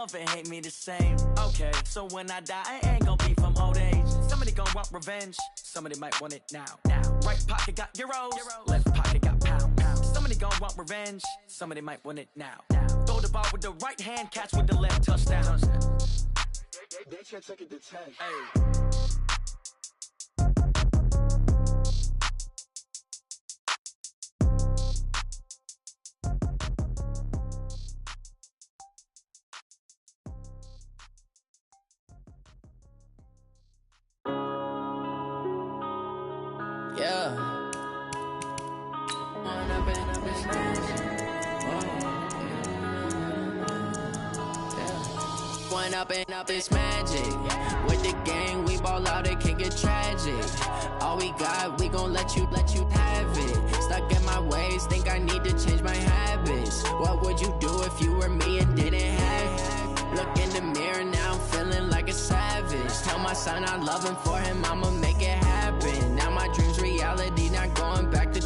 love and hate me the same. Okay, so when I die, I ain't gonna be from old age. Somebody gonna want revenge, somebody might want it now. Right pocket got euros, left pocket got pounds. Somebody gonna want revenge, somebody might want it now. Throw the ball with the right hand, catch with the left, touchdown. They can't take it to 10. Hey. Up it's magic. With the gang, we ball out, it can get tragic. All we got, we gon' let you have it. Stuck in my ways, think I need to change my habits. What would you do if you were me and didn't have it? Look in the mirror, now I'm feeling like a savage. Tell my son I love him, for him I'ma make it happen. Now my dream's reality, not going back to.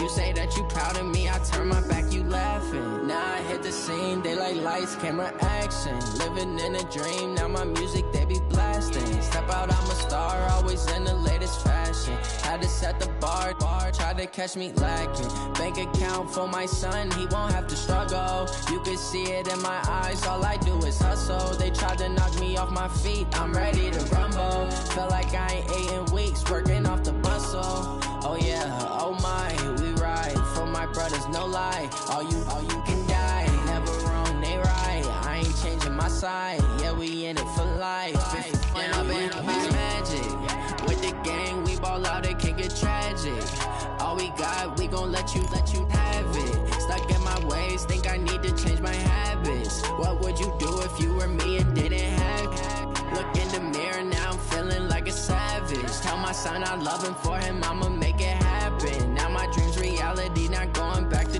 You say that you proud of me, I turn my back, you laughing. Now I hit the scene, they like lights, camera, action. Living in a dream, now my music, they be blasting. Step out, I'm a star, always in the latest fashion. Had to set the bar, try to catch me lacking. Bank account for my son, he won't have to struggle. You can see it in my eyes, all I do is hustle. They tried to knock me off my feet, I'm ready to rumble. Feel like I ain't ate in weeks, working off the muscle. Oh yeah, oh my, we ride for my brothers, no lie. All you can die, never wrong, they right. I ain't changing my side, yeah, we in it for life. When I've been it's magic. With the gang, we ball out, it can get tragic. All we got, we gon' let you have it. Stuck in my ways, think I need to change my habits. What would you do if you were me and didn't have it? Look in the mirror, now I'm feeling like a savage. Tell my son I love him, for him I'ma make it happen. Now my dream's reality, not going back to.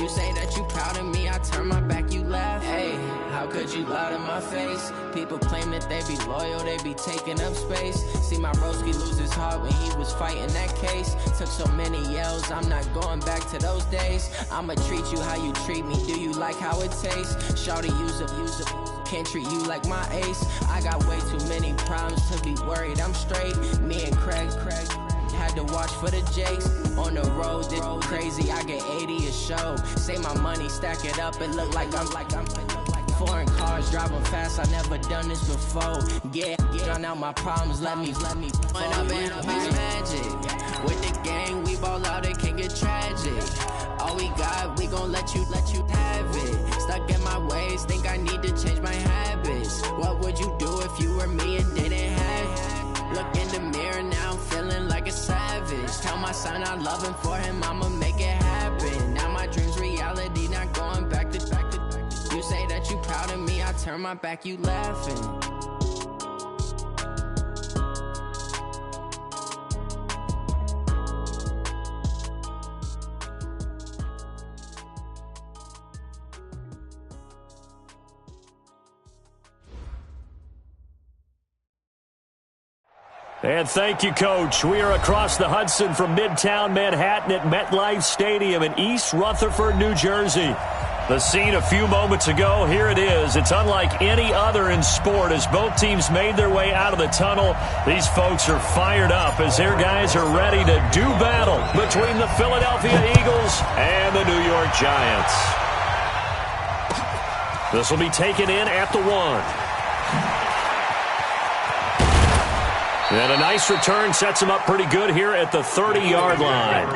You say that you proud of me, I turn my back, you laugh. Hey, how could you lie to my face? People claim that they be loyal, they be taking up space. See my broski lose his heart when he was fighting that case. Took so many yells, I'm not going back to those days. I'ma treat you how you treat me, do you like how it tastes? Shawty, use up, can't treat you like my ace. I got way too many problems to be worried, I'm straight. Me and Craig had to watch for the Jakes. On the road, this crazy, I get 80 a show. Say my money, stack it up, it look like I'm foreign cars, driving fast, I never done this before. Yeah, drown out my problems, let me When I've been it's magic. With the gang, we ball out, it can get tragic. All we got, we gon' let you have it. Stuck in my ways, think I need to change my habits. What would you do if you were me and didn't have it? Look in the mirror, now I'm feeling like a savage. Tell my son I love him, for him I'ma make it happen. Now my dream's reality, not going back to. You say that you proud of me, I turn my back, you laughing. And thank you, Coach. We are across the Hudson from Midtown Manhattan at MetLife Stadium in East Rutherford, New Jersey. The scene a few moments ago, here it is. It's unlike any other in sport as both teams made their way out of the tunnel. These folks are fired up as their guys are ready to do battle between the Philadelphia Eagles and the New York Giants. This will be taken in at the 1. And a nice return sets him up pretty good here at the 30-yard line.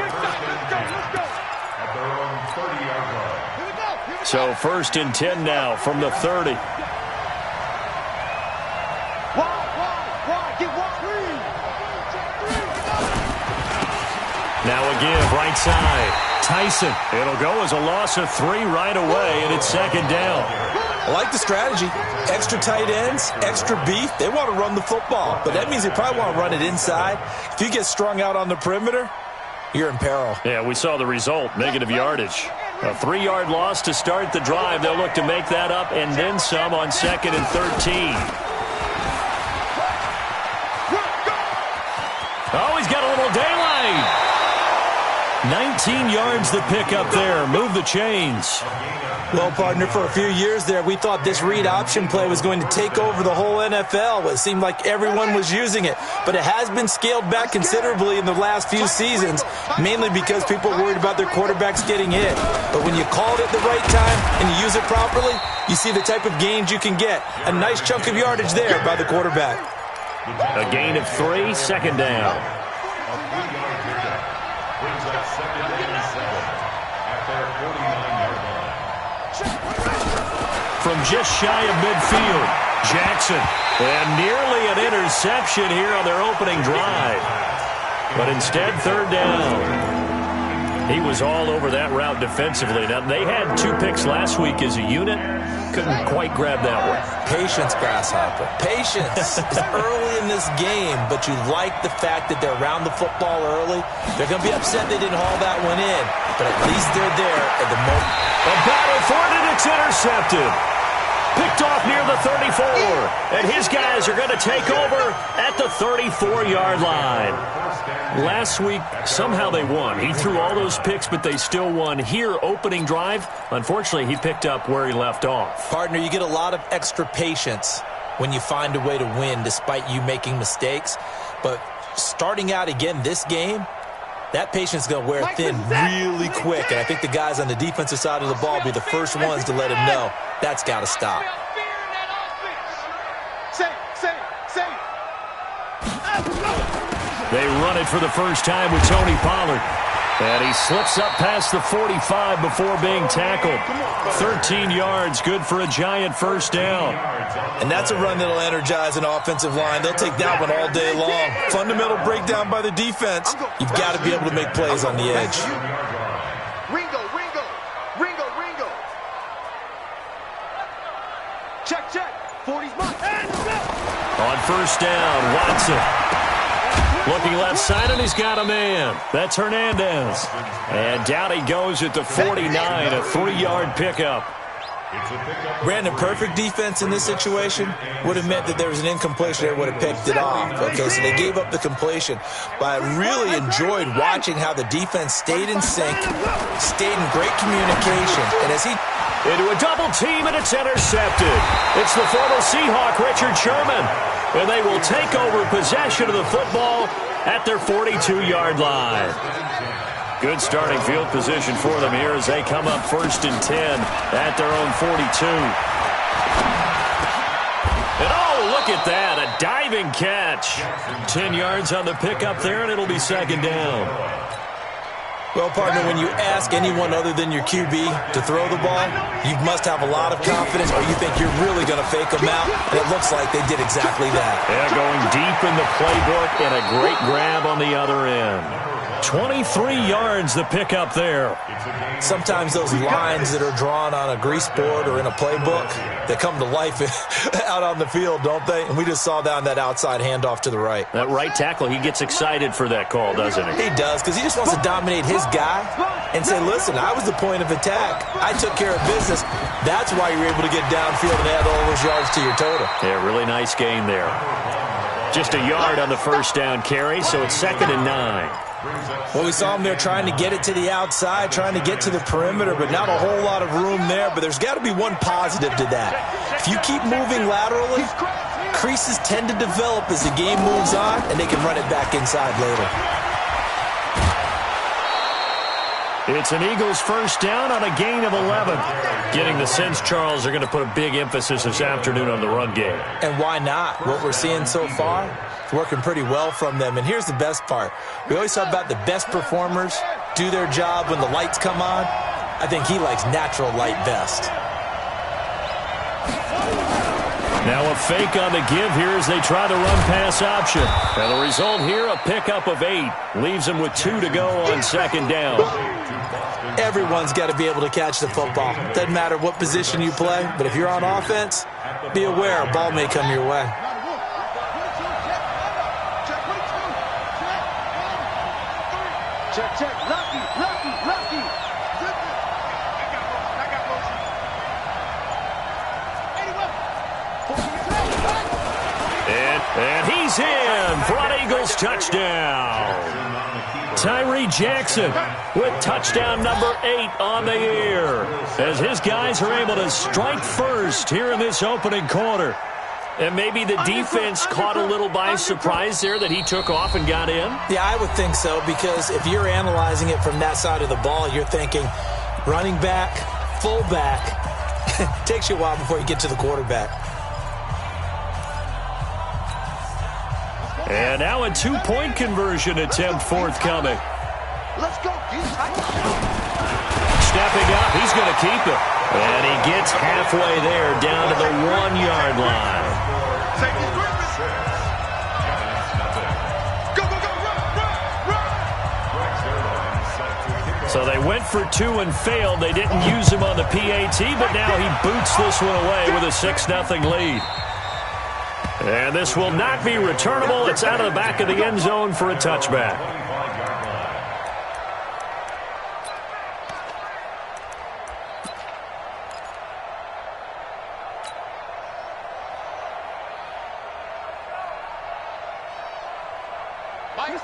So 1st and 10 now from the 30. Now again, right side. Tyson. It'll go as a loss of 3 right away, and it's 2nd down. I like the strategy. Extra tight ends, extra beef. They want to run the football, but that means they probably want to run it inside. If you get strung out on the perimeter, you're in peril. Yeah, we saw the result, negative yardage. A 3-yard loss to start the drive. They'll look to make that up and then some on 2nd and 13. Oh, he's got a little daylight. 19 yards to pick up there. Move the chains. Well, partner, for a few years there, we thought this read option play was going to take over the whole NFL. It seemed like everyone was using it. But it has been scaled back considerably in the last few seasons, mainly because people are worried about their quarterbacks getting hit. But when you call it at the right time and you use it properly, you see the type of gains you can get. A nice chunk of yardage there by the quarterback. A gain of 3, second down. From just shy of midfield, Jackson. And nearly an interception here on their opening drive. But instead, third down. He was all over that route defensively. Now, they had 2 picks last week as a unit. Couldn't quite grab that one. Patience, Grasshopper. Patience is early in this game, but you like the fact that they're around the football early. They're going to be upset they didn't haul that one in, but at least they're there at the moment. A battle for it, and it's intercepted. Picked off near the 34, and his guys are going to take over at the 34-yard line. Last week, somehow they won. He threw all those picks, but they still won. Here, opening drive, unfortunately, he picked up where he left off. Partner, you get a lot of extra patience when you find a way to win despite you making mistakes. But starting out again this game, that patience is going to wear thin really quick. And I think the guys on the defensive side of the ball will be the first ones to let him know that's got to stop. They run it for the first time with Tony Pollard. And he slips up past the 45 before being tackled. 13 yards, good for a giant first down. And that's a run that'll energize an offensive line. They'll take that one all day long. Fundamental breakdown by the defense. You've got to be able to make plays on the edge. Ringo. Check. 40's mine. On first down, Watson. Looking left side, and he's got a man. That's Hernandez. And down he goes at the 49, a 3-yard pickup. Brandon, perfect defense in this situation would have meant that there was an incompletion that would have picked it off. Okay, so they gave up the completion. But I really enjoyed watching how the defense stayed in sync, stayed in great communication. And as he... Into a double team, and it's intercepted. It's the former Seahawk, Richard Sherman. And they will take over possession of the football at their 42-yard line. Good starting field position for them here as they come up 1st and 10 at their own 42. And oh, look at that, a diving catch. 10 yards on the pickup there, and it'll be second down. Well, partner, when you ask anyone other than your QB to throw the ball, you must have a lot of confidence, or you think you're really going to fake them out, and it looks like they did exactly that. Yeah, going deep in the playbook, and a great grab on the other end. 23 yards the pickup there. Sometimes those lines that are drawn on a grease board or in a playbook, they come to life out on the field, don't they? And we just saw down that outside handoff to the right. That right tackle, he gets excited for that call, doesn't he? He does, because he just wants to dominate his guy and say, listen, I was the point of attack. I took care of business. That's why you're able to get downfield and add all those yards to your total. Yeah, really nice gain there. Just a yard on the first down carry, so it's 2nd and 9. Well, we saw him there trying to get it to the outside, trying to get to the perimeter, but not a whole lot of room there. But there's got to be one positive to that. If you keep moving laterally, creases tend to develop as the game moves on, and they can run it back inside later. It's an Eagles first down on a gain of 11. Getting the sense, Charles, they're going to put a big emphasis this afternoon on the run game. And why not? What we're seeing so far, it's working pretty well from them. And here's the best part. We always talk about the best performers do their job when the lights come on. I think he likes natural light best. Now a fake on the give here as they try the run-pass option. And the result here, a pickup of 8. Leaves them with 2 to go on second down. Everyone's got to be able to catch the football. Doesn't matter what position you play, but if you're on offense, be aware a ball may come your way. Check. Lucky. And he's in for an Eagles touchdown. Tyree Jackson with touchdown number 8 on the year, as his guys are able to strike first here in this opening quarter. And maybe the defense caught a little by surprise there that he took off and got in? Yeah, I would think so, because if you're analyzing it from that side of the ball, you're thinking running back, fullback. Takes you a while before you get to the quarterback. And now a 2-point conversion attempt forthcoming. Let's go. Stepping up, he's going to keep it. And he gets halfway there, down to the 1-yard line. So they went for 2 and failed. They didn't use him on the PAT, but now he boots this one away with a 6-0 lead. And this will not be returnable. It's out of the back of the end zone for a touchback.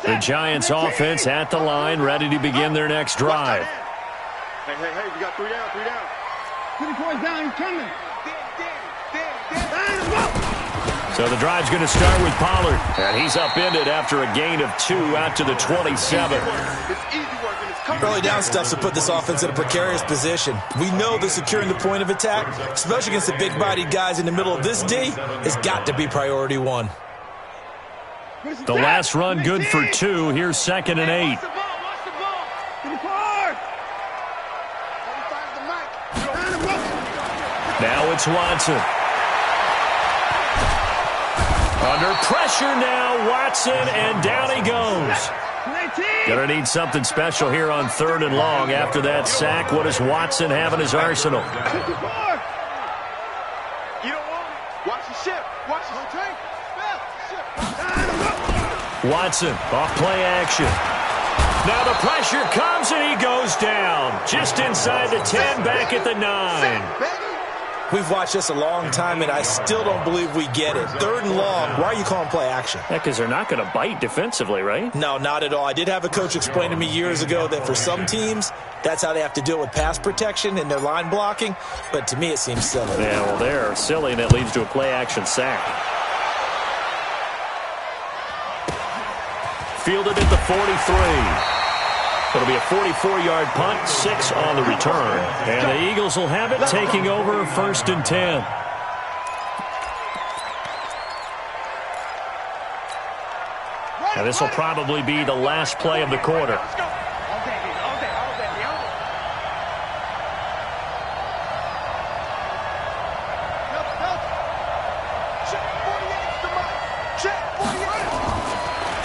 The Giants offense at the line, ready to begin their next drive. Hey, we got 3 down. 3 points down, he's coming. So the drive's going to start with Pollard. And he's upended after a gain of 2 out to the 27. It's easy work, and it's coming. Early down stuff to put this offense in a precarious position. We know that securing the point of attack, especially against the big-bodied guys in the middle of this D, has got to be priority 1. The last run good for 2. Here's 2nd and 8. Watch the ball. Get it hard. Now it's Watson. Under pressure now, Watson, and down he goes. Gonna need something special here on 3rd and long. After that sack, what does Watson have in his arsenal? You don't want it. Watch the ship. Watch the tank. Watson, off play action. Now the pressure comes and he goes down. Just inside the 10, back at the 9. We've watched this a long time, and I still don't believe we get it. 3rd and long, why are you calling play action? Yeah, because they're not going to bite defensively, right? No, not at all. I did have a coach explain to me years ago that for some teams, that's how they have to deal with pass protection and their line blocking, but to me it seems silly. Yeah, well, they're silly, and it leads to a play action sack. Fielded at the 43. It'll be a 44-yard punt, 6 on the return. And the Eagles will have it, taking over 1st and 10. And this will probably be the last play of the quarter.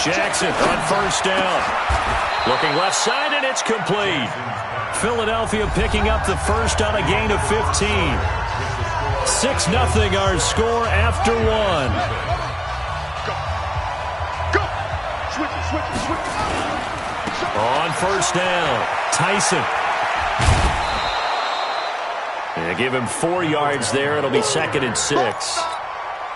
Jackson on 1st down. Looking left side, and it's complete. Philadelphia picking up the first on a gain of 15. 6-0 our score after 1. Go. Switch. On 1st down, Tyson. And give him 4 yards there. It'll be 2nd and 6.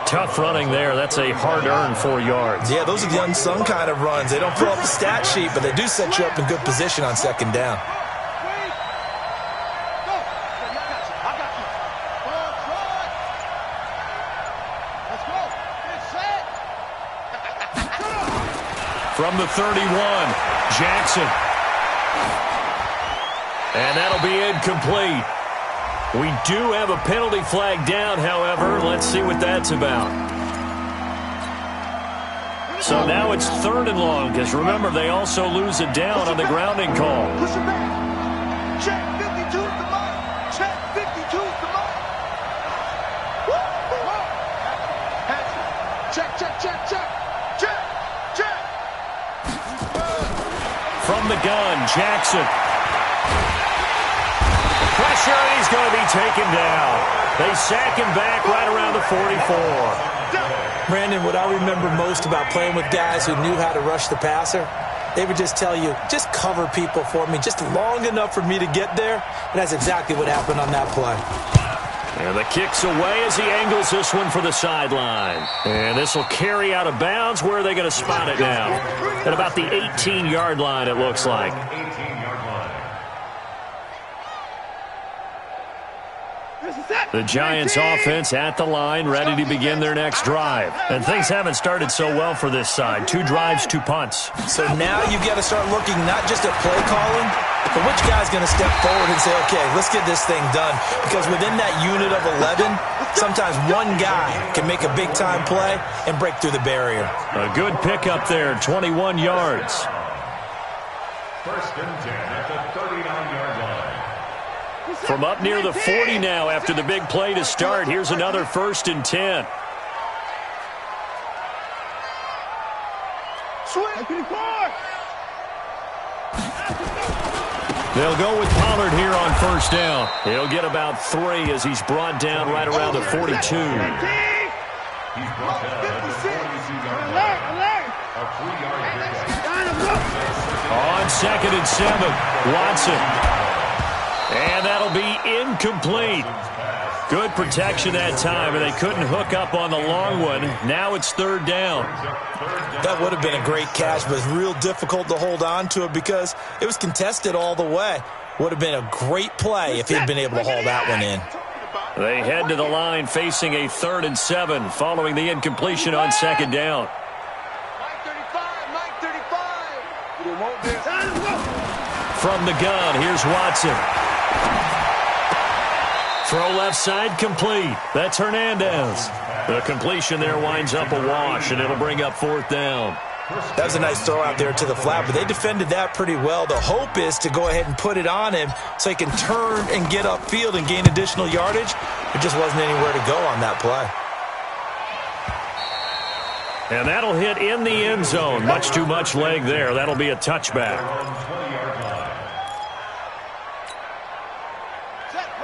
Tough running there. That's a hard-earned 4 yards. Yeah, those are the unsung kind of runs. They don't fill up the stat sheet, but they do set you up in good position on 2nd down. From the 31, Jackson. And that'll be incomplete. We do have a penalty flag down, however. Let's see what that's about. So now it's 3rd and long, because remember, they also lose it down on the grounding call. Push it back. Check 52 is the mark. Check 52 is the mark. Check. From the gun, Jackson. Pressure, and he's going to be taken down. They sack him back right around the 44. Brandon, what I remember most about playing with guys who knew how to rush the passer, they would just tell you, just cover people for me, just long enough for me to get there. And that's exactly what happened on that play. And the kick's away as he angles this one for the sideline. And this will carry out of bounds. Where are they going to spot it now? At about the 18-yard line, it looks like. The Giants offense at the line, ready to begin their next drive. And things haven't started so well for this side. 2 drives, 2 punts. So now you've got to start looking not just at play calling, but which guy's going to step forward and say, okay, let's get this thing done. Because within that unit of 11, sometimes one guy can make a big-time play and break through the barrier. A good pickup there, 21 yards. First and 10 at the 39-yard line. From up near the 40 now after the big play to start. Here's another 1st and 10. They'll go with Pollard here on 1st down. He'll get about 3 as he's brought down right around the 42. He's brought down at the 42-yard line. A 3-yard pickup. On 2nd and 7, Watson. And that'll be incomplete. Good protection that time, and they couldn't hook up on the long one. Now it's 3rd down. That would have been a great catch, but it's real difficult to hold on to it because it was contested all the way. Would have been a great play if he'd been able to haul that one in. They head to the line facing a 3rd and 7 following the incompletion on 2nd down. From the gun, here's Watson. Throw left side complete. That's Hernandez. The completion there winds up a wash, and it'll bring up 4th down. That was a nice throw out there to the flat, but they defended that pretty well. The hope is to go ahead and put it on him so he can turn and get upfield and gain additional yardage. There just wasn't anywhere to go on that play. And that'll hit in the end zone. Much too much leg there. That'll be a touchback.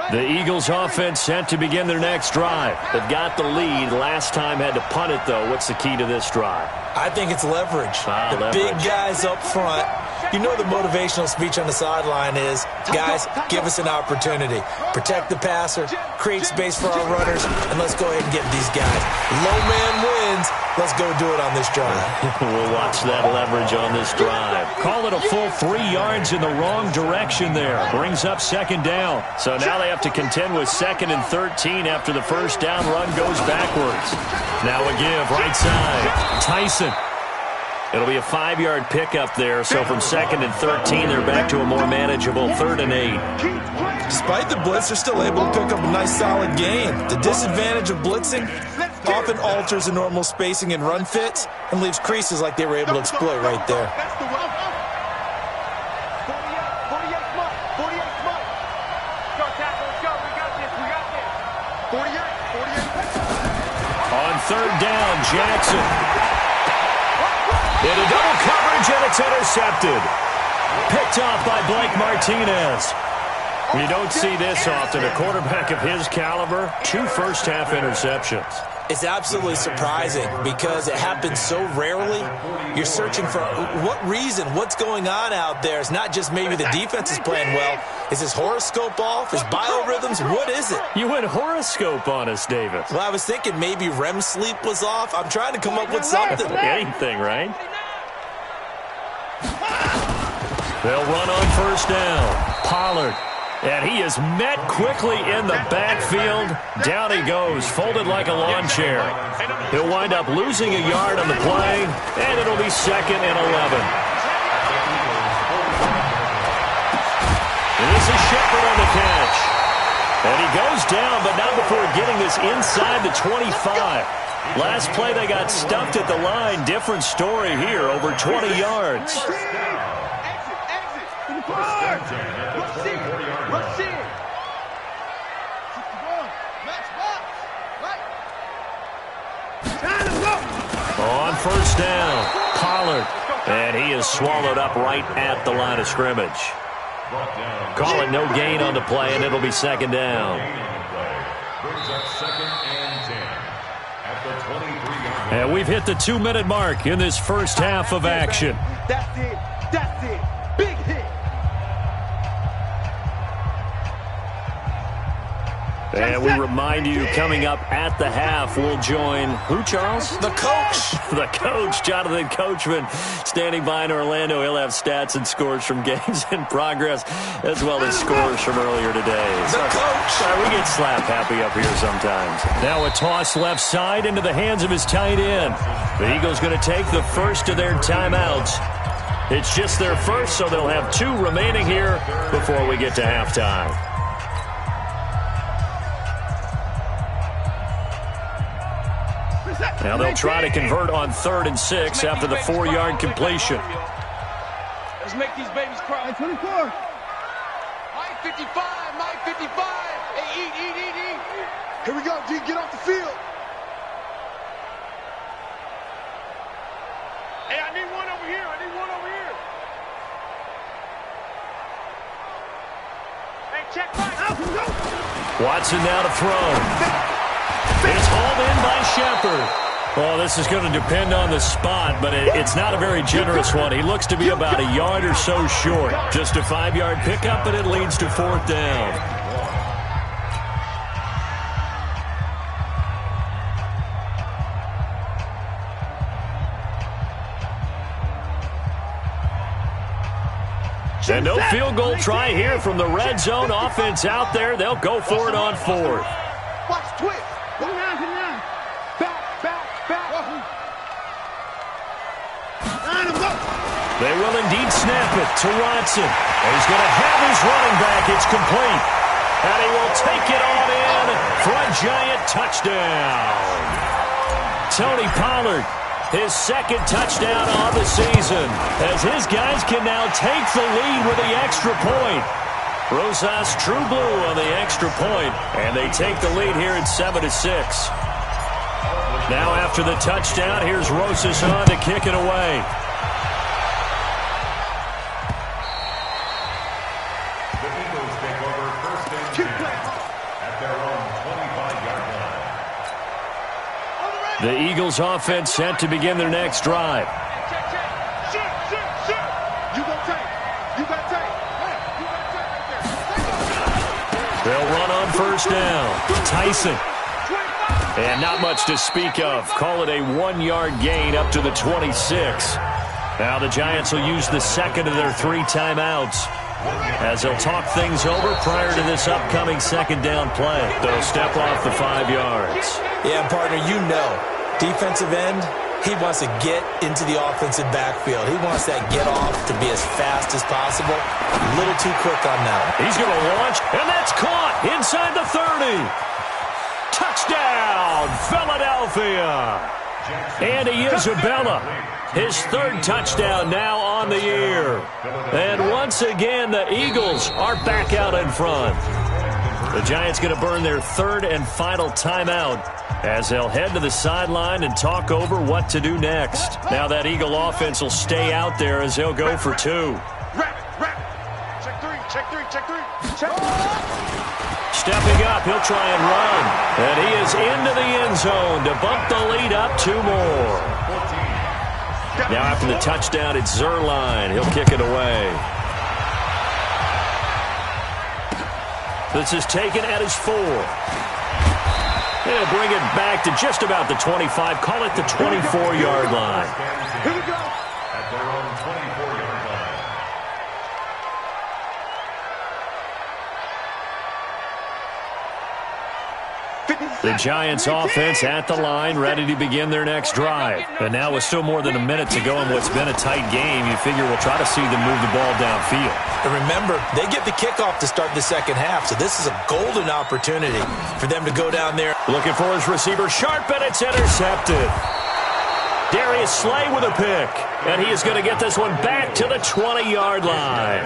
The Eagles offense set to begin their next drive. They've got the lead. Last time had to punt it, though. What's the key to this drive? I think it's leverage. The big guys up front. You know the motivational speech on the sideline is, guys, give us an opportunity. Protect the passer, create space for our runners, and let's go ahead and get these guys. Low man wins. Let's go do it on this drive. We'll watch that leverage on this drive. Call it a full 3 yards in the wrong direction there. Brings up 2nd down. So now they have to contend with 2nd and 13 after the 1st down run goes backwards. Now a give, right side. Tyson. It'll be a 5-yard pickup there. So from 2nd and 13, they're back to a more manageable 3rd and 8. Despite the blitz, they're still able to pick up a nice solid gain. The disadvantage of blitzing often alters the normal spacing and run fits and leaves creases like they were able to exploit right there. On 3rd down, Jackson. Into double coverage, and it's intercepted. Picked off by Blake Martinez. You don't see this often. A quarterback of his caliber, 2 first-half interceptions. It's absolutely surprising because it happens so rarely. You're searching for what reason, what's going on out there. It's not just maybe the defense is playing well. Is his horoscope off? His biorhythms? What is it? You went horoscope on us, Davis. Well, I was thinking maybe REM sleep was off. I'm trying to come up with something. Anything, right? They'll run on 1st down. Pollard. And he is met quickly in the backfield. Down he goes, folded like a lawn chair. He'll wind up losing a yard on the play, and it'll be 2nd and 11. And this is Shepard on the catch. And he goes down, but not before getting this inside the 25. Last play they got stuffed at the line. Different story here, over 20 yards. On 1st down, Pollard. And he is swallowed up right at the line of scrimmage. Call it no gain on the play, and it'll be 2nd down. And we've hit the 2-minute mark in this first half of action. That's it. That's it. Big hit. And we remind you, coming up at the half, we'll join who, Charles? The coach. The coach, Jonathan Coachman, standing by in Orlando. He'll have stats and scores from games in progress, as well as scores from earlier today. The coach. Sorry, we get slap happy up here sometimes. Now a toss left side into the hands of his tight end. The Eagles going to take the first of their timeouts. It's just their first, so they'll have 2 remaining here before we get to halftime. Now they'll try to convert on 3rd and 6 after the 4-yard completion. Let's make these babies cry. 24. Mike 55, Mike 55. Hey, eat. Here we go, D, get off the field. Hey, I need one over here. Hey, check right. Watson now to throw. It's hauled in by Shepard. Well, this is going to depend on the spot, but it's not a very generous one. He looks to be about a yard or so short. Just a 5-yard pickup, but it leads to 4th down. And no field goal try here from the red zone offense out there. They'll go for it on 4th. Watch twist. Come down. Back. Line him up. They will indeed snap it to Watson. And he's going to have his running back. It's complete. And he will take it on in for a giant touchdown. Tony Pollard, his 2nd touchdown of the season, as his guys can now take the lead with the extra point. Rosas True Blue on the extra point, and they take the lead here at 7-6. Now after the touchdown, here's Rosas on to kick it away. The Eagles take over 1st and 10 at their own 25-yard line. The Eagles offense set to begin their next drive. Shoot. You got tape right there. They'll run on 1st down. Tyson. And not much to speak of. Call it a 1-yard gain up to the 26. Now the Giants will use the 2nd of their 3 timeouts, as they'll talk things over prior to this upcoming 2nd down play. They'll step off the 5 yards. Yeah, partner, defensive end, he wants to get into the offensive backfield. He wants that get off to be as fast as possible. A little too quick on that. He's going to launch, and that's caught inside the 30. Touchdown, Philadelphia. Andy Isabella, his 3rd touchdown now on the year. And once again, the Eagles are back out in front. The Giants going to burn their 3rd and final timeout, as they'll head to the sideline and talk over what to do next. Now that Eagle offense will stay out there as they'll go for 2. Rapid. Check three. Stepping up, he'll try and run. And he is into the end zone to bump the lead up 2 more. Now after the touchdown, it's Zerline. He'll kick it away. This is taken at his 4. They'll bring it back to just about the 25. Call it the 24-yard line. Here we go. At their own 24-yard line. The Giants offense at the line, ready to begin their next drive. And now with still more than a minute to go in what's been a tight game, you figure we'll try to see them move the ball downfield. And remember, they get the kickoff to start the 2nd half, so this is a golden opportunity for them to go down there. Looking for his receiver, Sharp, and it's intercepted. Darius Slay with a pick, and he is going to get this one back to the 20-yard line.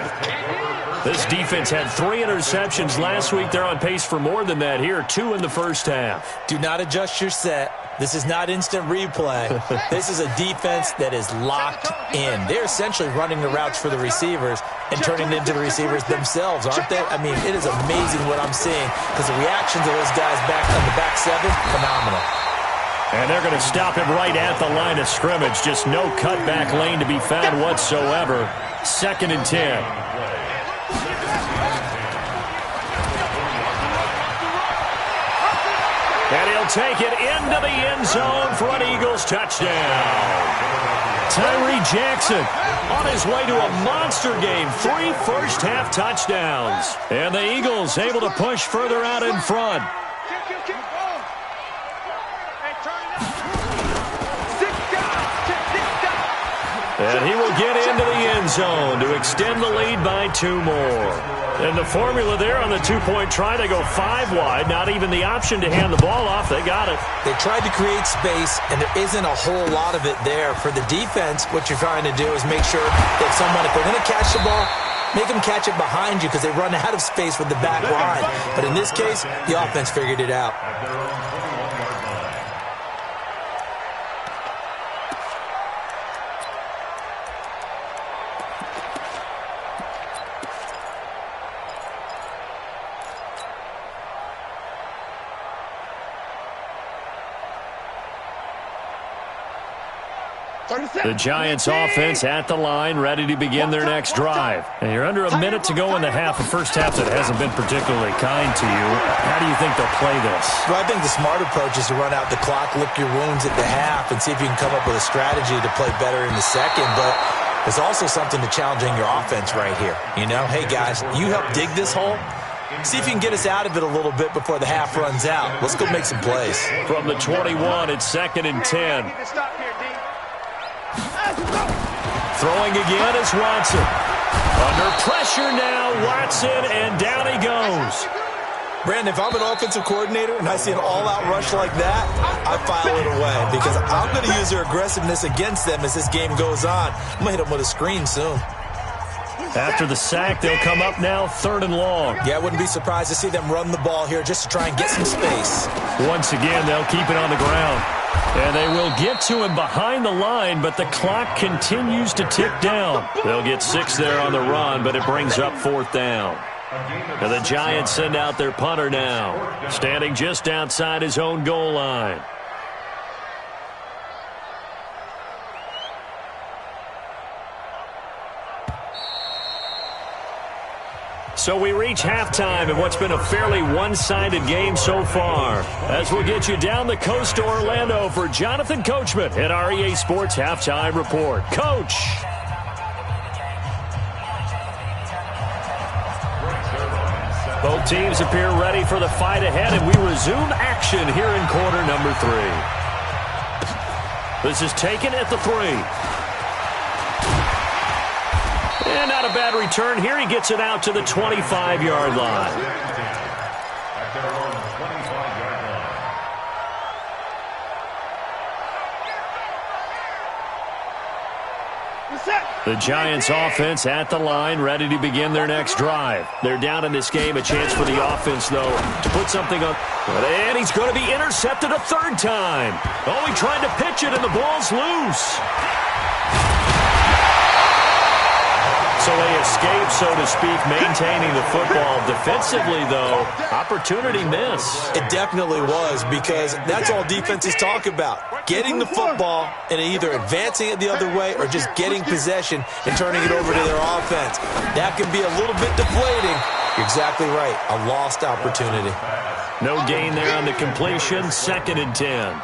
This defense had 3 interceptions last week. They're on pace for more than that here, 2 in the 1st half. Do not adjust your set. This is not instant replay. This is a defense that is locked in. They're essentially running the routes for the receivers and turning it into the receivers themselves, aren't they? I mean, it is amazing what I'm seeing, because the reactions of those guys back on the back 7, phenomenal. And they're going to stop him right at the line of scrimmage. Just no cutback lane to be found whatsoever. 2nd and 10. take it into the end zone for an Eagles touchdown. Tyree Jackson on his way to a monster game. 3 first-half touchdowns. And the Eagles able to push further out in front. And he will get into the end zone to extend the lead by 2 more. And the formula there on the 2-point try, they go 5 wide. Not even the option to hand the ball off. They got it. They tried to create space, and there isn't a whole lot of it there. For the defense, what you're trying to do is make sure that someone, if they're going to catch the ball, make them catch it behind you because they run out of space with the back line. But in this case, the offense figured it out. The Giants offense at the line, ready to begin their next drive. And you're under a minute to go in the half. A first half that hasn't been particularly kind to you. How do you think they'll play this? Well, I think the smart approach is to run out the clock, lick your wounds at the half, and see if you can come up with a strategy to play better in the second. But there's also something to challenging your offense right here. You know, hey, guys, you help dig this hole. See if you can get us out of it a little bit before the half runs out. Let's go make some plays. From the 21, it's 2nd and 10. Throwing again is Watson. Under pressure now, Watson, and down he goes. Brandon, if I'm an offensive coordinator and I see an all-out rush like that, I file it away because I'm going to use their aggressiveness against them as this game goes on. I'm going to hit them with a screen soon. After the sack, they'll come up now 3rd and long. Yeah, I wouldn't be surprised to see them run the ball here just to try and get some space. Once again, they'll keep it on the ground. And they will get to him behind the line, but the clock continues to tick down. They'll get 6 there on the run, but it brings up 4th down. And the Giants send out their punter now, standing just outside his own goal line. So we reach halftime in what's been a fairly one-sided game so far. As we'll get you down the coast to Orlando for Jonathan Coachman at our EA Sports Halftime Report. Coach. Both teams appear ready for the fight ahead, and we resume action here in quarter number 3. This is taken at the 3. And not a bad return here. He gets it out to the 25-yard line. The Giants offense at the line, ready to begin their next drive. They're down in this game. A chance for the offense, though, to put something on. And he's going to be intercepted a 3rd time. Oh, he tried to pitch it, and the ball's loose. So they escape, so to speak, maintaining the football. Defensively, though, opportunity miss. It definitely was, because that's all defenses talk about. Getting the football and either advancing it the other way or just getting possession and turning it over to their offense. That can be a little bit deflating. You're exactly right. A lost opportunity. No gain there on the completion. 2nd and 10.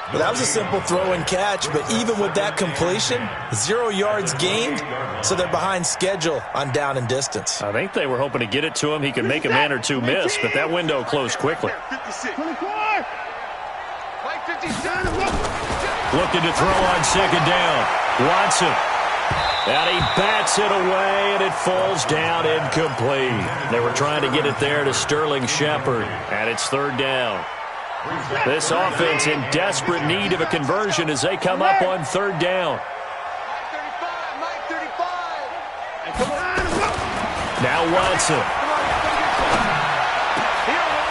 Well, that was a simple throw and catch, but even with that completion, 0 yards gained, so they're behind schedule on down and distance. I think they were hoping to get it to him. He could make a man or two miss, but that window closed quickly. 24. Looking to throw on 2nd down. Watson. And he bats it away, and it falls down incomplete. They were trying to get it there to Sterling Shepard, and it's 3rd down. This offense in desperate need of a conversion as they come up on 3rd down. Now Watson.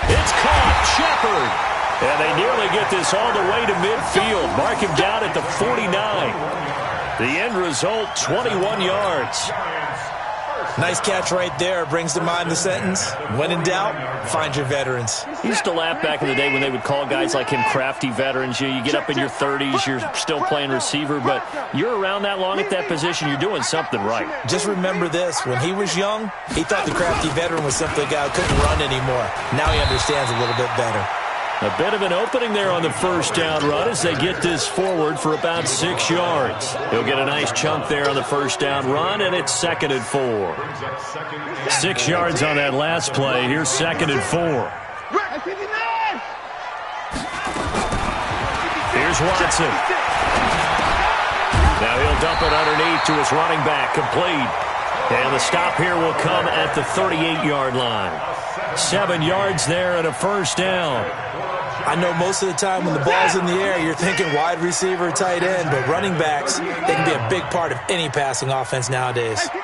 It's caught. Shepard. And they nearly get this all the way to midfield. Mark him down at the 49. The end result, 21 yards. Nice catch right there. Brings to mind the sentence, when in doubt, find your veterans. He used to laugh back in the day when they would call guys like him crafty veterans. You get up in your 30s, you're still playing receiver, but you're around that long at that position, you're doing something right. Just remember this. When he was young, he thought the crafty veteran was simply a guy who couldn't run anymore. Now he understands a little bit better. A bit of an opening there on the first down run as they get this forward for about 6 yards. He'll get a nice chunk there on the first down run, and it's 2nd and 4. 6 yards on that last play. Here's 2nd and 4. Here's Watson. Now he'll dump it underneath to his running back, complete. And the stop here will come at the 38-yard line. 7 yards there and a first down. I know most of the time when the ball's in the air, you're thinking wide receiver, tight end, but running backs, they can be a big part of any passing offense nowadays. Let's go.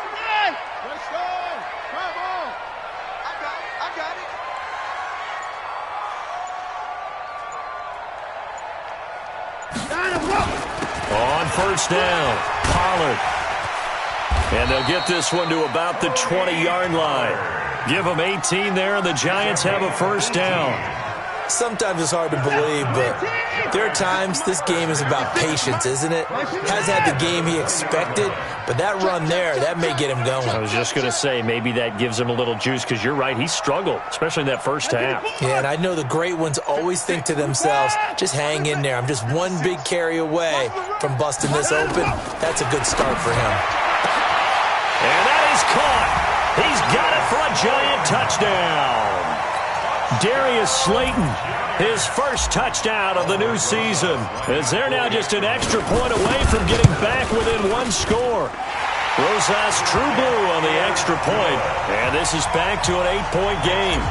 Come on. I got it. On first down, Pollard. And they'll get this one to about the 20-yard line. Give them 18 there, and the Giants have a first down. Sometimes it's hard to believe, but there are times this game is about patience, isn't it? Has had the game he expected, but that run there, that may get him going. I was just going to say, maybe that gives him a little juice, because you're right, he struggled, especially in that first half. Yeah, and I know the great ones always think to themselves, just hang in there. I'm just one big carry away from busting this open. That's a good start for him. And that is caught. He's got it for a Giant touchdown. Darius Slayton, his first touchdown of the new season, as they're now just an extra point away from getting back within one score. Rosas true blue on the extra point, and this is back to an 8-point game.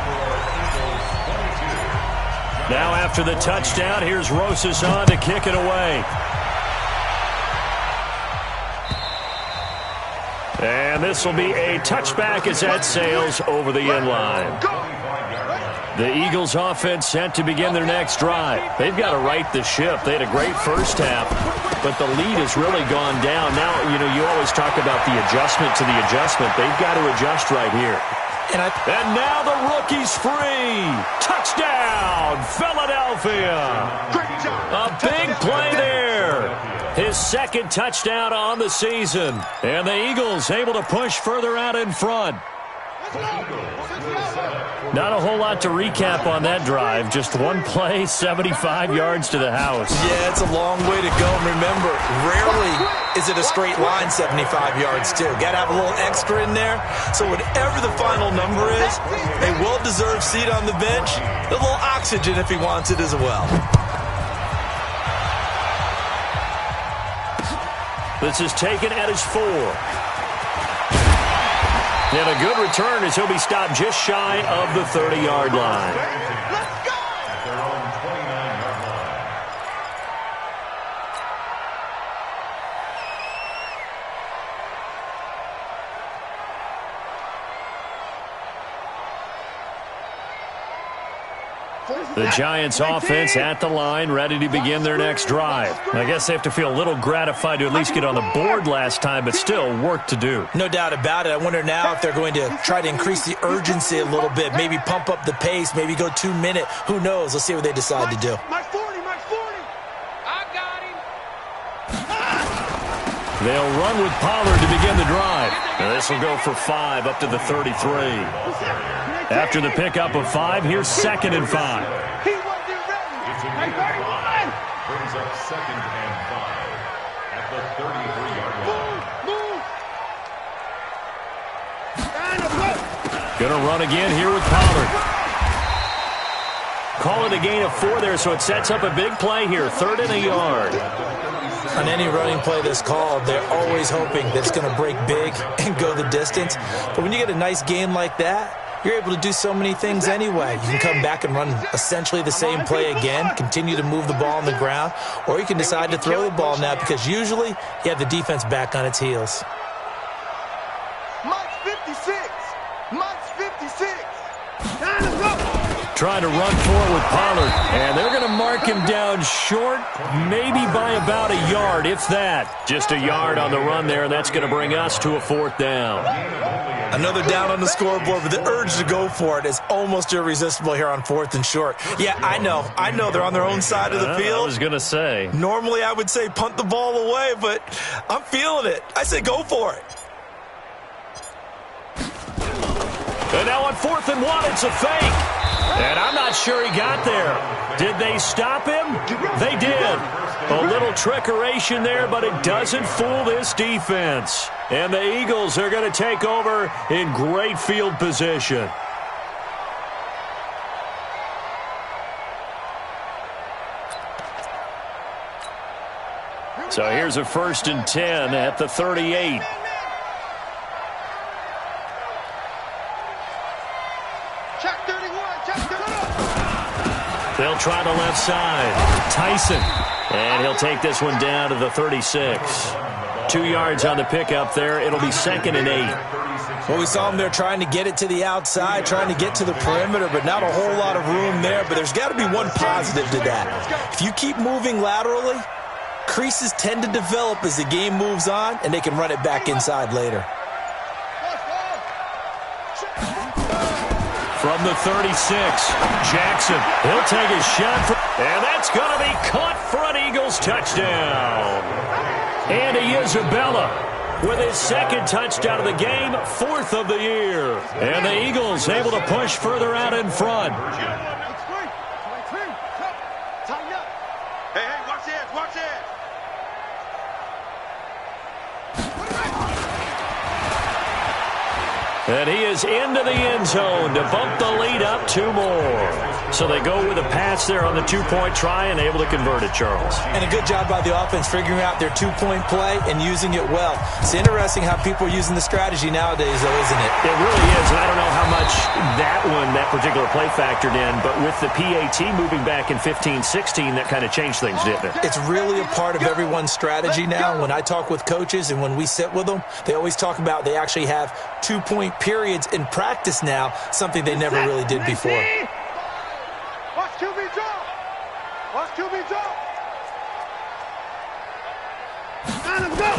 Now after the touchdown, here's Rosas on to kick it away. And this will be a touchback as that sails over the end line. The Eagles offense set to begin their next drive. They've got to right the ship. They had a great first half, but the lead has really gone down. Now, you always talk about the adjustment to the adjustment. They've got to adjust right here. And now the rookie's free. Touchdown, Philadelphia. A big play there. His second touchdown on the season. And the Eagles able to push further out in front. Not a whole lot to recap on that drive. Just one play, 75 yards to the house. Yeah, it's a long way to go. And remember, rarely is it a straight line 75 yards, too. Got to have a little extra in there. So whatever the final number is, a well-deserved seat on the bench, a little oxygen if he wants it as well. This is taken at his 4. And a good return as he'll be stopped just shy of the 30-yard line. Let's go! Their own 29-yard line. The Giants offense at the line, ready to begin their next drive. I guess they have to feel a little gratified to at least get on the board last time, but still work to do. No doubt about it. I wonder now if they're going to try to increase the urgency a little bit, maybe pump up the pace, maybe go 2-minute. Who knows? Let's see what they decide to do. My 40. I got him. They'll run with Pollard to begin the drive. And this will go for 5 up to the 33. After the pickup of 5, here's 2nd and 5. He wasn't ready. Brings up 2nd and 5 at the 33-yard line. Gonna run again here with Pollard. Call it a gain of 4 there, so it sets up a big play here. 3rd and a yard. On any running play that's called, they're always hoping that it's going to break big and go the distance. But when you get a nice gain like that, you're able to do so many things anyway. You can come back and run essentially the same play again, continue to move the ball on the ground, or you can decide to throw the ball now because usually you have the defense back on its heels. Mike's 56. Trying to run forward with Pollard, and they're going to mark him down short, maybe by about a yard, if that. Just a yard on the run there, and that's going to bring us to a 4th down. Another down on the scoreboard, but the urge to go for it is almost irresistible here on 4th and short. Yeah, I know they're on their own side of the field. I was going to say. Normally I would say punt the ball away, but I'm feeling it. I say go for it. And now on 4th and 1, it's a fake. And I'm not sure he got there. Did they stop him? They did. A little trickeration there, but it doesn't fool this defense. And the Eagles are going to take over in great field position. So here's a 1st and 10 at the 38. Check 31, check 31. They'll try the left side. Tyson. And he'll take this one down to the 36. 2 yards on the pickup there. It'll be 2nd and 8. Well, we saw him there trying to get it to the outside, trying to get to the perimeter, but not a whole lot of room there. But there's got to be one positive to that. If you keep moving laterally, creases tend to develop as the game moves on, and they can run it back inside later. From the 36, Jackson. He'll take a shot, and that's going to be caught for an Eagles touchdown. Andy Isabella with his 2nd touchdown of the game, 4th of the year. And the Eagles able to push further out in front. Hey, watch this, watch this. And he is into the end zone to bump the lead up 2 more. So they go with a pass there on the 2-point try and able to convert it, Charles. And a good job by the offense figuring out their 2-point play and using it well. It's interesting how people are using the strategy nowadays, though, isn't it? It really is, and I don't know how much that particular play factored in, but with the PAT moving back in 15-16, that kind of changed things, didn't it? It's really a part of everyone's strategy now. When I talk with coaches and when we sit with them, they always talk about they actually have 2-point periods in practice now, something they never really did before. Watch QB drop. Watch QB drop. Let him go.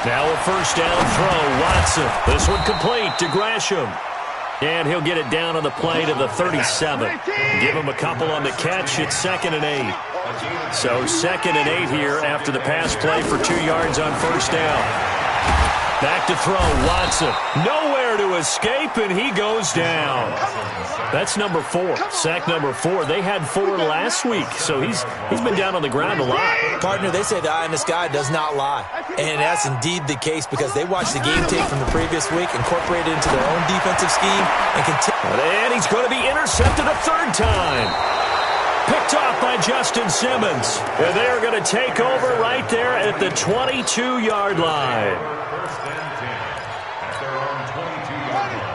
Now a 1st down throw, Watson. This one complete to Gresham. And he'll get it down on the play to the 37. Give him a couple on the catch. It's 2nd and 8. So 2nd and 8 here after the pass play for 2 yards on 1st down. Back to throw, Watson. Nowhere to escape, and he goes down. That's number 4, sack number 4. They had 4 last week, so he's been down on the ground a lot. Partner, they say the eye in the sky does not lie. And that's indeed the case because they watched the game tape from the previous week, incorporated it into their own defensive scheme, and continue. And he's going to be intercepted a 3rd time. Picked off by Justin Simmons. And they're going to take over right there at the 22-yard line.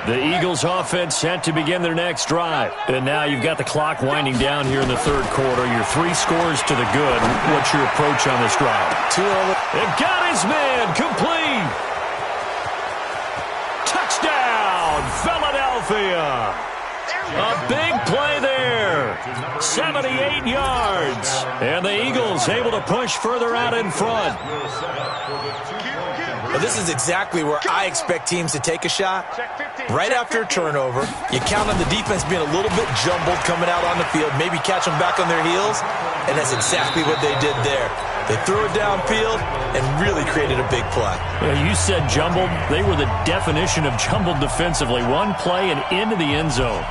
The Eagles offense set to begin their next drive. And now you've got the clock winding down here in the 3rd quarter. Your 3 scores to the good. What's your approach on this drive? Too early. And got his man complete. Touchdown, Philadelphia. A big play there. 78 yards. And the Eagles able to push further out in front. Well, this is exactly where I expect teams to take a shot. Right after a turnover, you count on the defense being a little bit jumbled coming out on the field, maybe catch them back on their heels, and that's exactly what they did there. They threw it downfield and really created a big play. You said jumbled. They were the definition of jumbled defensively. One play and into the end zone.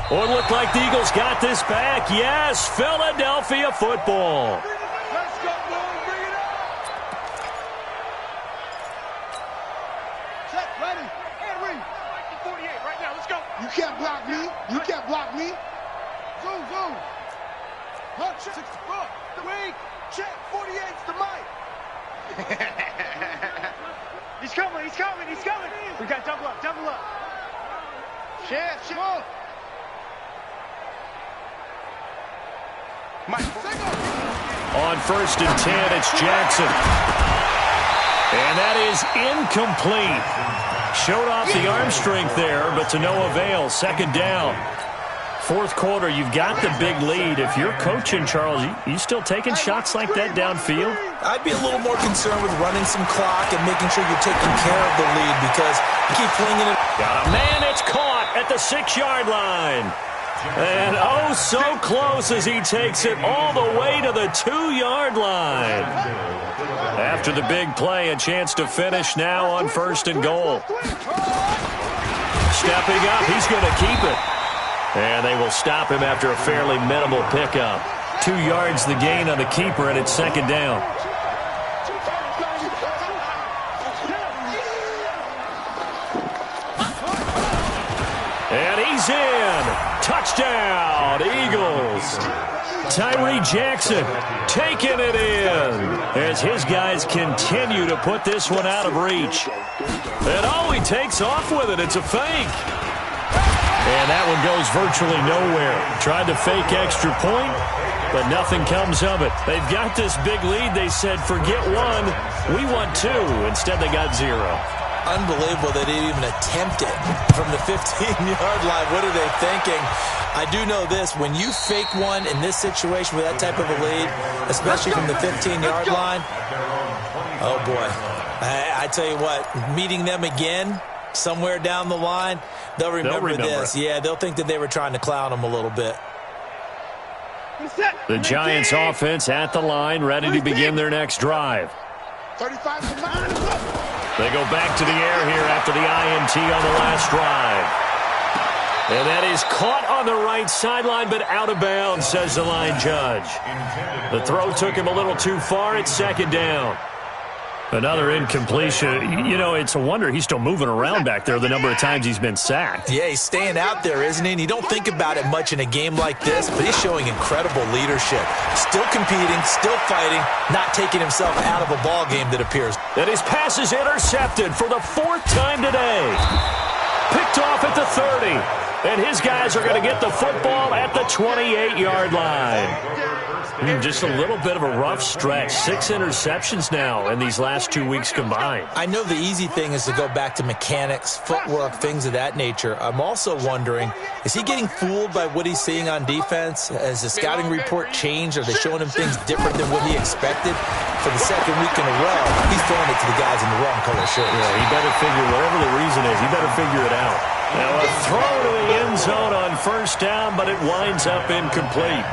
Oh, it looked like the Eagles got this back. Yes, Philadelphia football. Let's go, boys. Bring it up. Check, ready. And read. 48 right now. Let's go. You can't block me. You can't block me. Zoom, zoom. Punch. 64. Wait. Check. 48's the mic. He's coming. He's coming. He's coming. We got double up. Double up. Share. Share. On 1st and 10, it's Jackson. And that is incomplete. Showed off the arm strength there, but to no avail. 2nd down. 4th quarter, you've got the big lead. If you're coaching, Charles, you still taking shots like that downfield? I'd be a little more concerned with running some clock and making sure you're taking care of the lead because you keep flinging it. Got a man, it's caught at the 6-yard line. And oh, so close as he takes it all the way to the 2-yard line. After the big play, a chance to finish now on 1st and goal. Stepping up, he's going to keep it. And they will stop him after a fairly minimal pickup. 2 yards the gain on the keeper, and it's second down. And he's in. Touchdown, Eagles. Tyree Jackson taking it in as his guys continue to put this one out of reach. And oh, he takes off with it. It's a fake. And that one goes virtually nowhere. Tried to fake extra point, but nothing comes of it. They've got this big lead. They said, forget one, we want two. Instead, they got 0. Unbelievable they didn't even attempt it from the 15-yard line. What are they thinking? I do know this. When you fake one in this situation with that type of a lead, especially from the 15-yard line, oh, boy. I tell you what, meeting them again somewhere down the line, they'll remember this. Yeah, they'll think that they were trying to clown them a little bit. The Giants offense at the line, ready to begin their next drive. 35 to 9. They go back to the air here after the INT on the last drive. And that is caught on the right sideline, but out of bounds, says the line judge. The throw took him a little too far. It's second down. Another incompletion. You know, it's a wonder he's still moving around back there the number of times he's been sacked. Yeah, he's staying out there, isn't he? And you don't think about it much in a game like this, but he's showing incredible leadership. Still competing, still fighting, not taking himself out of a ball game that appears. And his pass is intercepted for the 4th time today. Picked off at the 30. And his guys are going to get the football at the 28-yard line. Just a little bit of a rough stretch. 6 interceptions now in these last 2 weeks combined. I know the easy thing is to go back to mechanics, footwork, things of that nature. I'm also wondering, is he getting fooled by what he's seeing on defense? Has the scouting report changed? Are they showing him things different than what he expected? For the second week in a row, he's throwing it to the guys in the wrong color shirts. Yeah, he better figure, whatever the reason is, he better figure it out. Now a throw to the end zone on first down, but it winds up incomplete.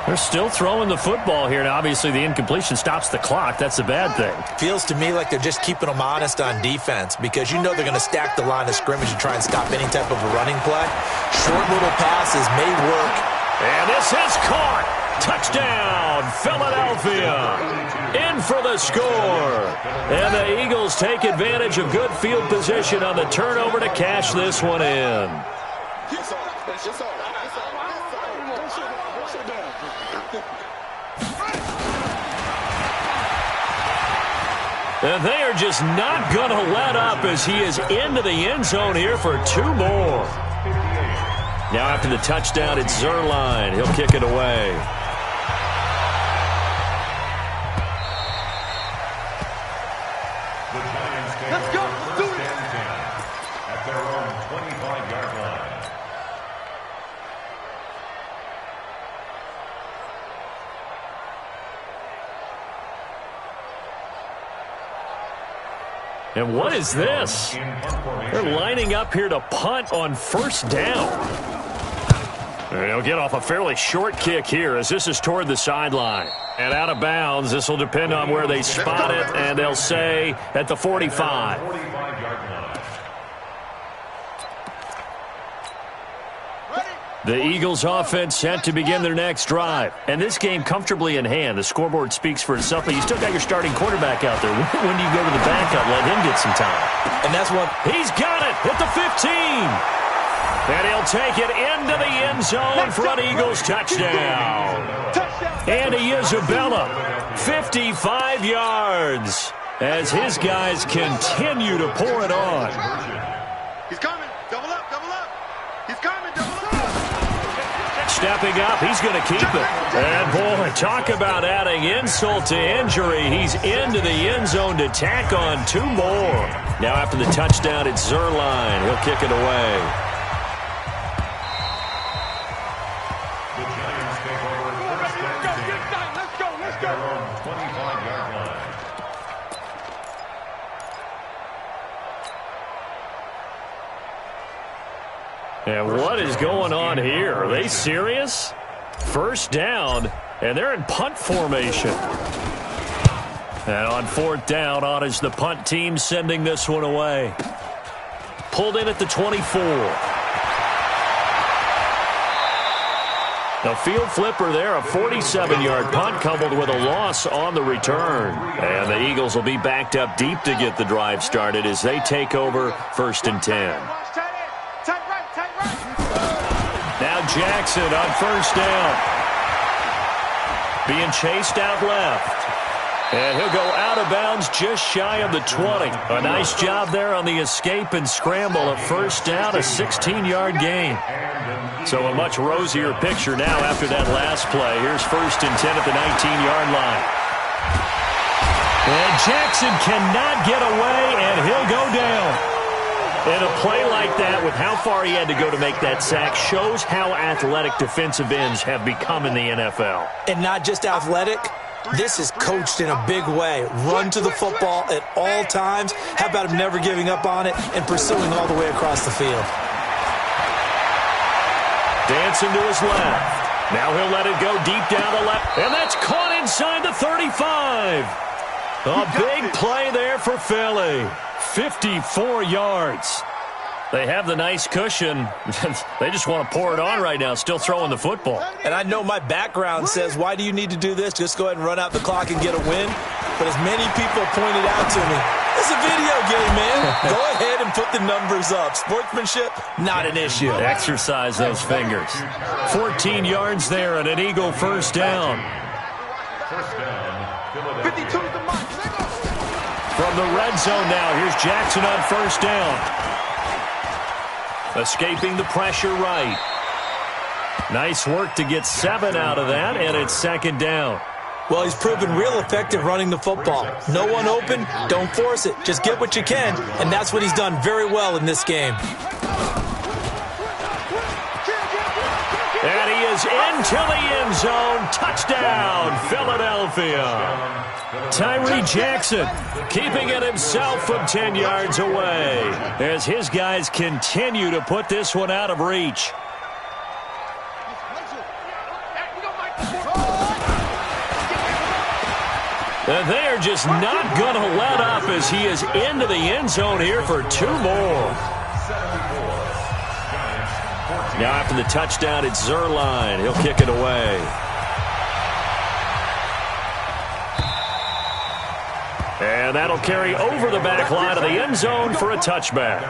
They're still throwing the football here, and obviously the incompletion stops the clock. That's the bad thing. Feels to me like they're just keeping them honest on defense because you know they're going to stack the line of scrimmage and try and stop any type of a running play. Short little passes may work. And this is caught. Touchdown, Philadelphia. In for the score. And the Eagles take advantage of good field position on the turnover to cash this one in. And they are just not going to let up as he is into the end zone here for 2 more. Now after the touchdown, it's Zuerlein. He'll kick it away. Let's go. Do it. At their own 25-yard line. And what is this? They're lining up here to punt on first down. They'll get off a fairly short kick here as this is toward the sideline. And out of bounds, this will depend on where they spot it, and they'll say at the 45. The Eagles offense set to begin their next drive. And this game comfortably in hand. The scoreboard speaks for itself, but you still got your starting quarterback out there. When do you go to the backup, let him get some time? And that's what... He's got it at the 15. And he'll take it into the end zone for an Eagles touchdown. Andy Isabella, 55 yards, as his guys continue to pour it on. He's coming. Double up, double up. He's coming, double up. Stepping up, he's going to keep it. And boy, talk about adding insult to injury. He's into the end zone to tack on 2 more. Now after the touchdown, it's Zuerlein. He'll kick it away. The Giants take over first and 10. Let's go. At their own 25-yard line. And what is going on here? Are they serious? First down, and they're in punt formation. And on 4th down, on is the punt team sending this one away. pulled in at the 24. A field flipper there, a 47-yard punt coupled with a loss on the return. And the Eagles will be backed up deep to get the drive started as they take over 1st and 10. Now Jackson on 1st down. Being chased out left. And he'll go out of bounds just shy of the 20. A nice job there on the escape and scramble. A 1st down, a 16-yard gain. So a much rosier picture now after that last play. Here's 1st and 10 at the 19-yard line. And Jackson cannot get away, and he'll go down. And a play like that, with how far he had to go to make that sack, shows how athletic defensive ends have become in the NFL. And not just athletic. This is coached in a big way. Run to the football at all times. How about him never giving up on it and pursuing all the way across the field? Dancing to his left. Now he'll let it go deep down the left. And that's caught inside the 35. A big play there for Philly. 54 yards. They have the nice cushion. They just want to pour it on right now, still throwing the football. And I know my background says, why do you need to do this? Just go ahead and run out the clock and get a win. But as many people pointed out to me, it's a video game, man. Go ahead and put the numbers up. Sportsmanship, not an issue. Exercise those fingers. 14 yards there and an Eagle 1st down. 52 to the mark. From the red zone now, here's Jackson on 1st down. Escaping the pressure right. Nice work to get 7 out of that, and it's 2nd down. Well, he's proven real effective running the football. No one open, don't force it. Just get what you can, and that's what he's done very well in this game. And he is into the end zone. Touchdown, Philadelphia. Tyree Jackson keeping it himself from 10 yards away as his guys continue to put this one out of reach. And they are just not going to let up as he is into the end zone here for 2 more. Now after the touchdown, it's Zerline. He'll kick it away. And that'll carry over the back line of the end zone for a touchback.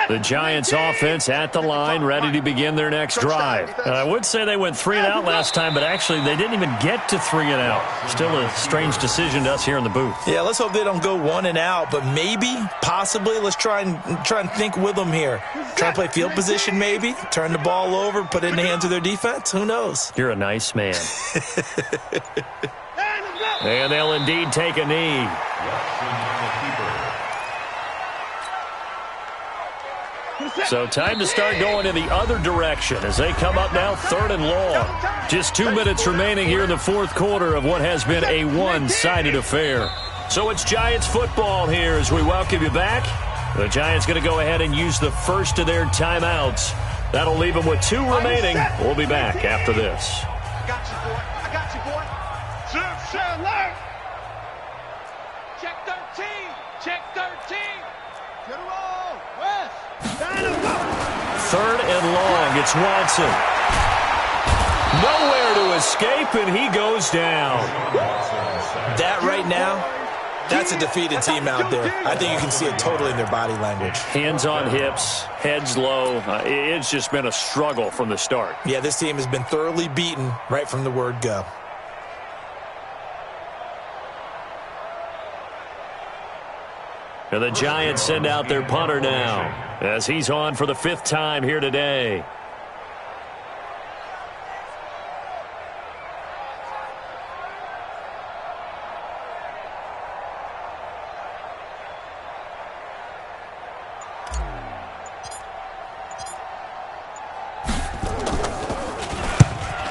The Giants offense at the line, ready to begin their next drive. And I would say they went 3 and out last time, but actually they didn't even get to 3 and out. Still a strange decision to us here in the booth. Yeah, let's hope they don't go 1 and out, but maybe, possibly, let's try and think with them here. Try and play field position maybe, turn the ball over, put it in the hands of their defense. Who knows? You're a nice man. And they'll indeed take a knee. So time to start going in the other direction as they come up now 3rd and long. Just 2 minutes remaining here in the 4th quarter of what has been a one-sided affair. So it's Giants football here as we welcome you back. The Giants going to go ahead and use the first of their timeouts. That'll leave them with 2 remaining. We'll be back after this. I got you, boy. I got you, boy. Sir, alert. Check 13. Check 13. Get a roll. West. 3rd and long. It's Watson. Nowhere to escape, and he goes down. That right now, that's a defeated team out there. I think you can see it totally in their body language. Hands on hips, heads low. It's just been a struggle from the start. Yeah, this team has been thoroughly beaten right from the word go. And the Giants send out their punter now as he's on for the 5th time here today.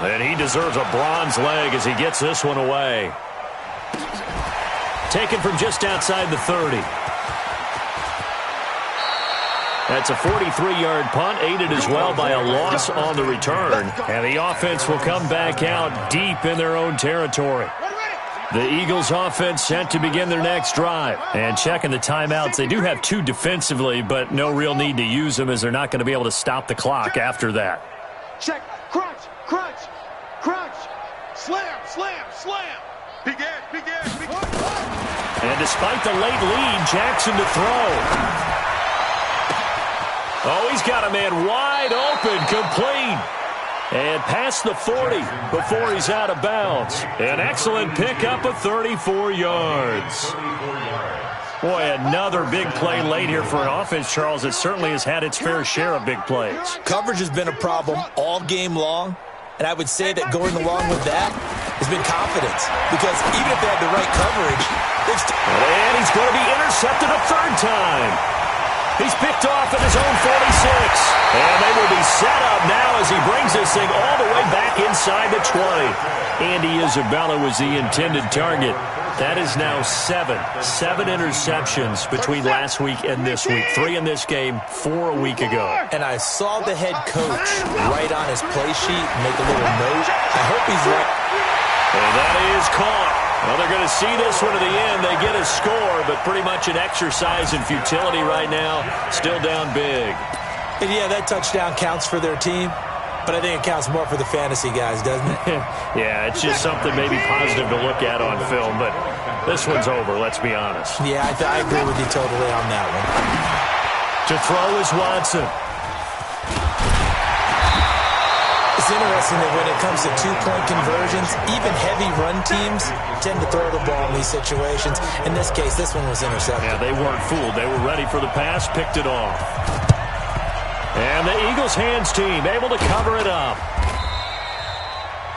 And he deserves a bronze leg as he gets this one away. Taken from just outside the 30. That's a 43-yard punt, aided as well by a loss on the return. And the offense will come back out deep in their own territory. The Eagles offense set to begin their next drive. And checking the timeouts, they do have 2 defensively, but no real need to use them as they're not going to be able to stop the clock after that. Check, crunch, crunch, crunch, slam, slam, slam. Big edge, big edge, big edge. And despite the late lead, Jackson to throw. Oh, he's got a man wide open, complete. And past the 40 before he's out of bounds. An excellent pickup of 34 yards. Boy, another big play late here for an offense, Charles, that certainly has had its fair share of big plays. Coverage has been a problem all game long, and I would say that going along with that has been confidence. Because even if they had the right coverage, and he's going to be intercepted a third time. He's picked off at his own 46. And they will be set up now as he brings this thing all the way back inside the 20. Andy Isabella was the intended target. That is now 7 interceptions between last week and this week. 3 in this game, 4 a week ago. And I saw the head coach write on his play sheet, make a little note. I hope he's right. And that is caught. Well, they're going to see this one to the end. They get a score, but pretty much an exercise in futility right now. Still down big. And yeah, that touchdown counts for their team, but I think it counts more for the fantasy guys, doesn't it? Yeah, it's just something maybe positive to look at on film, but this one's over, let's be honest. Yeah, I agree with you totally on that one. To throw is Watson. It's interesting that when it comes to two-point conversions, even heavy run teams tend to throw the ball in these situations. In this case, this one was intercepted. Yeah, they weren't fooled. They were ready for the pass, picked it off. And the Eagles hands team able to cover it up.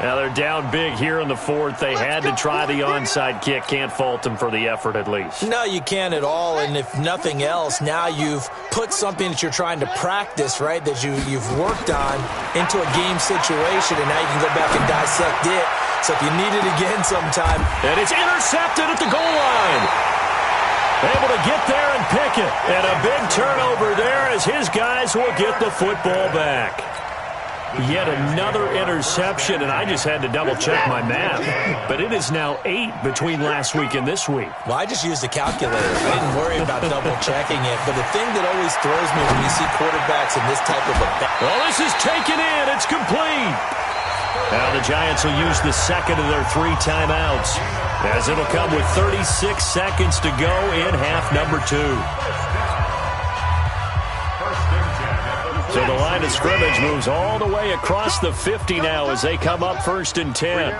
Now they're down big here in the fourth. They had to try the onside kick. Can't fault them for the effort at least. No, you can't at all. And if nothing else, now you've put something that you're trying to practice, right, that you've worked on into a game situation, and now you can go back and dissect it. So if you need it again sometime. And it's intercepted at the goal line. Able to get there and pick it. And a big turnover there as his guys will get the football back. Yet another interception, and I just had to double-check my math. But it is now 8 between last week and this week. Well, I just used a calculator. I didn't worry about double-checking it. But the thing that always throws me when you see quarterbacks in this type of a... Well, this is taken in. It's complete. Now the Giants will use the second of their 3 timeouts, as it'll come with 36 seconds to go in half number 2. So the line of scrimmage moves all the way across the 50 now as they come up 1st and 10.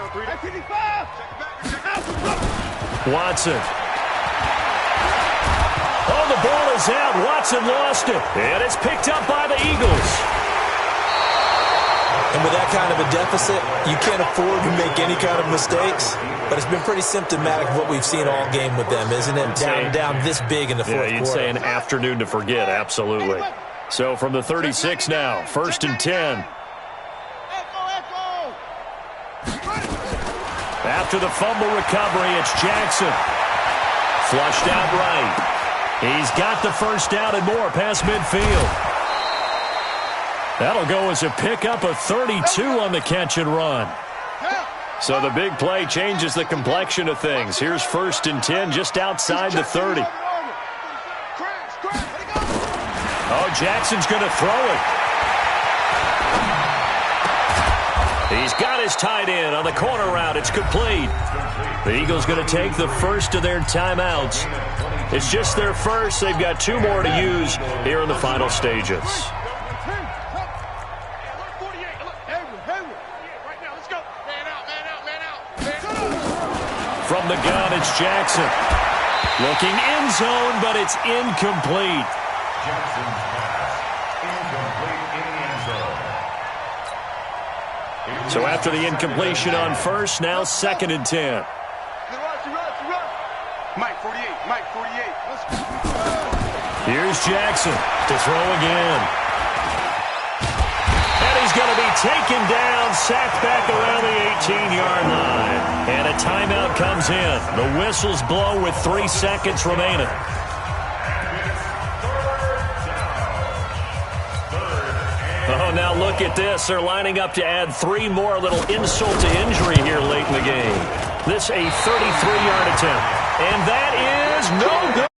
Watson. Oh, the ball is out. Watson lost it. And it's picked up by the Eagles. And with that kind of a deficit, you can't afford to make any kind of mistakes. But it's been pretty symptomatic of what we've seen all game with them, isn't it? Down this big in the fourth quarter. Yeah, you'd say an afternoon to forget, absolutely. So from the 36 now, 1st and 10. After the fumble recovery, it's Jackson. Flushed out right. He's got the first down and more past midfield. That'll go as a pickup of 32 on the catch and run. So the big play changes the complexion of things. Here's 1st and 10 just outside the 30. Oh, Jackson's going to throw it. He's got his tight end on the corner route. It's complete. The Eagles going to take the first of their timeouts. It's just their first. They've got 2 more to use here in the final stages. From the gun, it's Jackson. Looking end zone, but it's incomplete. Jackson's pass, incomplete in the end zone. So after the incompletion on first, now 2nd and 10. Mike 48, Mike 48. Here's Jackson to throw again. And he's going to be taken down, sacked back around the 18-yard line. And a timeout comes in. The whistles blow with 3 seconds remaining. and now look at this. They're lining up to add 3 more, a little insult to injury here late in the game. This a 33-yard attempt. And that is no good.